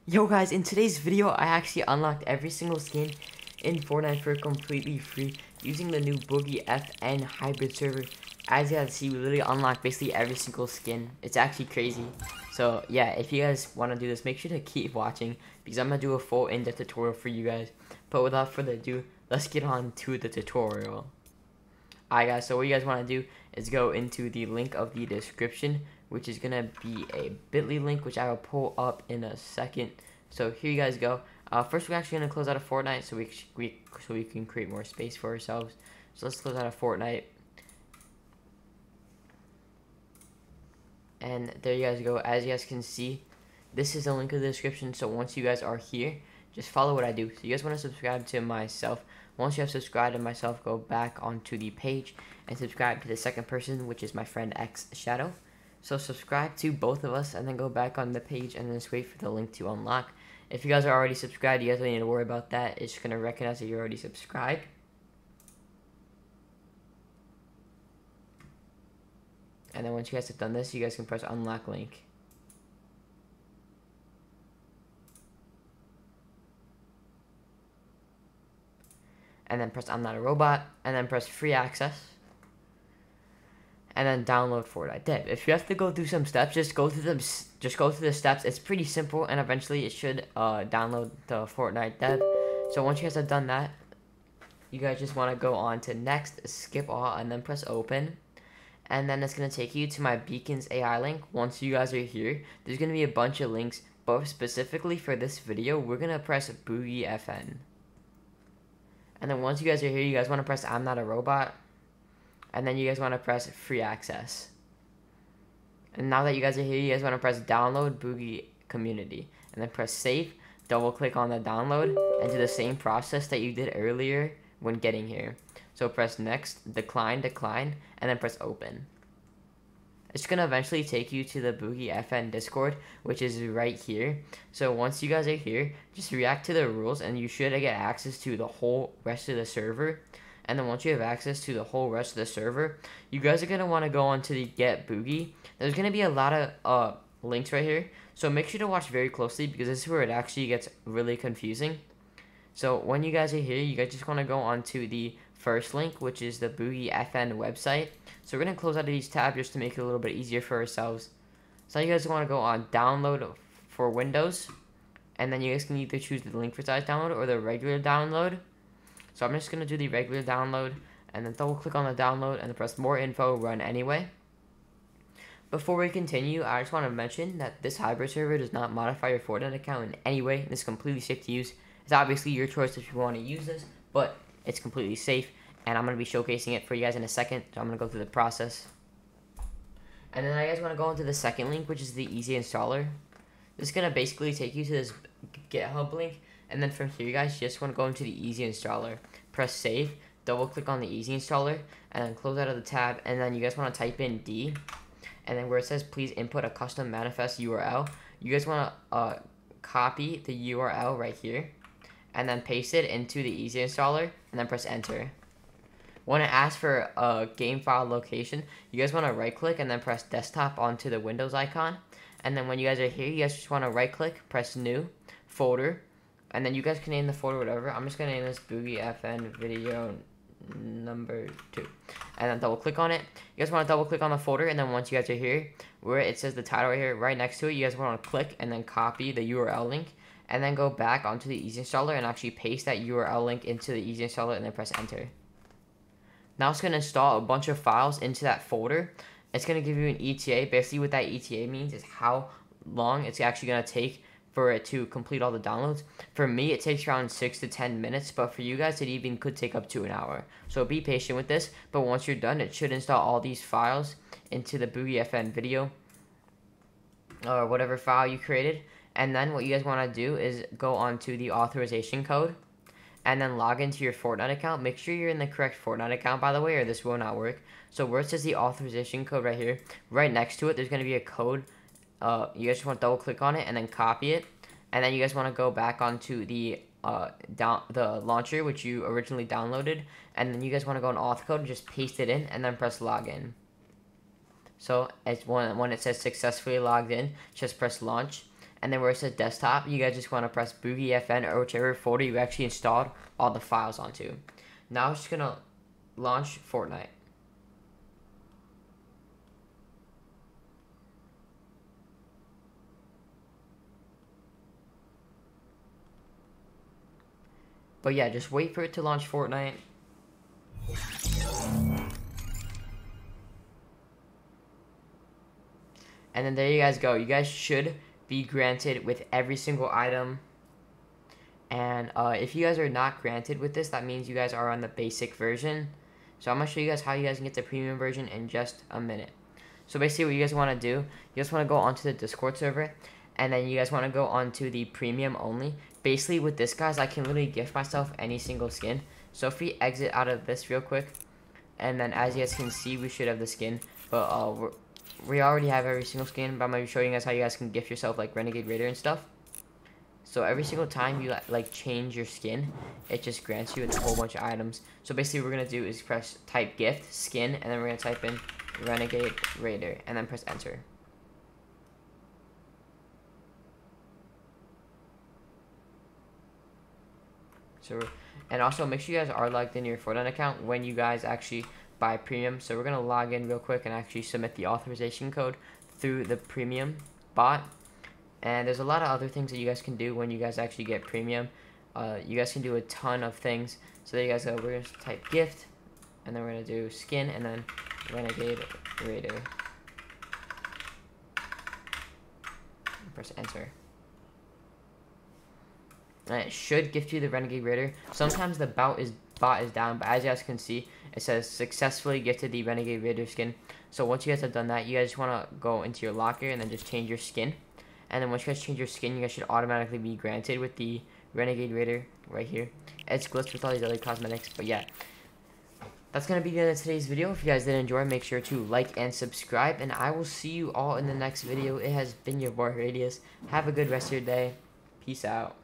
Yo guys, in today's video, I actually unlocked every single skin in Fortnite for completely free using the new Boogie FN hybrid server. As you guys see, we literally unlocked basically every single skin. It's actually crazy. So yeah, if you guys want to do this, make sure to keep watching because I'm going to do a full in-depth tutorial for you guys. But without further ado, let's get on to the tutorial. Alright guys, so what you guys want to do is go into the link of the description, which is going to be a bit.ly link, which I will pull up in a second. So here you guys go. First, we're actually going to close out of Fortnite so we can create more space for ourselves. So let's close out of Fortnite. And there you guys go. As you guys can see, this is the link in the description. So once you guys are here, just follow what I do. So you guys want to subscribe to myself. Once you have subscribed to myself, go back onto the page and subscribe to the second person, which is my friend X Shadow. So subscribe to both of us and then go back on the page and then just wait for the link to unlock. If you guys are already subscribed, you guys don't need to worry about that. It's just going to recognize that you're already subscribed. And then once you guys have done this, you guys can press unlock link. And then press I'm not a robot, and then press free access, and then download Fortnite Dev. If you have to go through some steps, just go through the steps. It's pretty simple, and eventually it should download the Fortnite Dev. So once you guys have done that, you guys just want to go on to next, skip all, and then press open. And then it's going to take you to my Beacons AI link. Once you guys are here, there's going to be a bunch of links, but specifically for this video, we're going to press Boogie FN. And then once you guys are here, you guys want to press I'm not a robot. And then you guys want to press free access. And now that you guys are here, you guys want to press download Boogie community. And then press save, double click on the download, and do the same process that you did earlier when getting here. So press next, decline, and then press open. It's going to eventually take you to the Boogie FN Discord, which is right here. So once you guys are here, just react to the rules and you should get access to the whole rest of the server. And then once you have access to the whole rest of the server, you guys are going to want to go on to the Get Boogie. There's going to be a lot of links right here. So make sure to watch very closely because this is where it actually gets really confusing. So when you guys are here, you guys just want to go on to the first link, which is the Boogie FN website. So we're going to close out of these tabs just to make it a little bit easier for ourselves. So you guys want to go on download for Windows. And then you guys can either choose the link for size download or the regular download. So I'm just going to do the regular download. And then double click on the download and then press more info, run anyway. Before we continue, I just want to mention that this hybrid server does not modify your Fortnite account in any way. It's completely safe to use. It's obviously your choice if you want to use this, but it's completely safe. And I'm going to be showcasing it for you guys in a second. So I'm going to go through the process. And then I guys want to go into the second link, which is the easy installer. This is going to basically take you to this GitHub link. And then from here, you guys just want to go into the easy installer. Press save, double click on the easy installer, and then close out of the tab. And then you guys want to type in D. And then where it says please input a custom manifest URL, you guys want to copy the URL right here. And then paste it into the easy installer. And then press enter. When it asks for a game file location, you guys want to right click and then press desktop onto the Windows icon. And then when you guys are here, you guys just want to right click, press new, folder, and then you guys can name the folder whatever. I'm just going to name this Boogie FN video number 2. And then double click on it. You guys want to double click on the folder, and then once you guys are here, where it says the title right here, right next to it, you guys want to click and then copy the URL link. And then go back onto the easy installer and actually paste that URL link into the easy installer and then press enter. Now it's going to install a bunch of files into that folder. It's going to give you an ETA. Basically what that ETA means is how long it's actually going to take for it to complete all the downloads. For me, it takes around 6 to 10 minutes, but for you guys, it even could take up to an hour. So be patient with this, but once you're done, it should install all these files into the Boogie FN video or whatever file you created. And then what you guys want to do is go on to the authorization code and then log into your Fortnite account. Make sure you're in the correct Fortnite account, by the way, or this will not work. So where it says the authorization code right here, right next to it, there's going to be a code. You guys just want to double click on it and then copy it. And then you guys want to go back onto the launcher, which you originally downloaded. And then you guys want to go on auth code and just paste it in and then press login. So when it says successfully logged in, just press launch. and then where it says desktop, you guys just want to press boogie fn or whichever folder you actually installed all the files onto. Now it's just gonna launch Fortnite. But yeah, just wait for it to launch Fortnite. And then there you guys go. You guys should be granted with every single item. And if you guys are not granted with this, that means you guys are on the basic version. So I'm going to show you guys how you guys can get the premium version in just a minute. So basically what you guys want to do, you guys want to go onto the Discord server. And then you guys want to go onto the premium only. Basically with this, guys, I can literally gift myself any single skin. So if we exit out of this real quick, and then as you guys can see, we should have the skin. But we already have every single skin, but I'm going to be showing you guys how you guys can gift yourself like Renegade Raider and stuff. So every single time you like change your skin, it just grants you a whole bunch of items. So basically what we're going to do is press type gift, skin, and then we're going to type in Renegade Raider, and then press enter. So, and also make sure you guys are logged in your Fortnite account when you guys actually buy premium. So we're going to log in real quick and actually submit the authorization code through the premium bot. And there's a lot of other things that you guys can do when you guys actually get premium. You guys can do a ton of things. So there you guys go. We're going to type gift, and then we're going to do skin, and then Renegade Raider. Press enter. And it should gift you the Renegade Raider. Sometimes the bot is down, but as you guys can see, it says successfully gifted the Renegade Raider skin. So once you guys have done that, you guys just want to go into your locker and then just change your skin. And then once you guys change your skin, you guys should automatically be granted with the Renegade Raider right here. It's glitched with all these other cosmetics, but yeah. That's going to be the end of today's video. If you guys did enjoy, make sure to like and subscribe, and I will see you all in the next video. It has been your boy Radius. Have a good rest of your day. Peace out.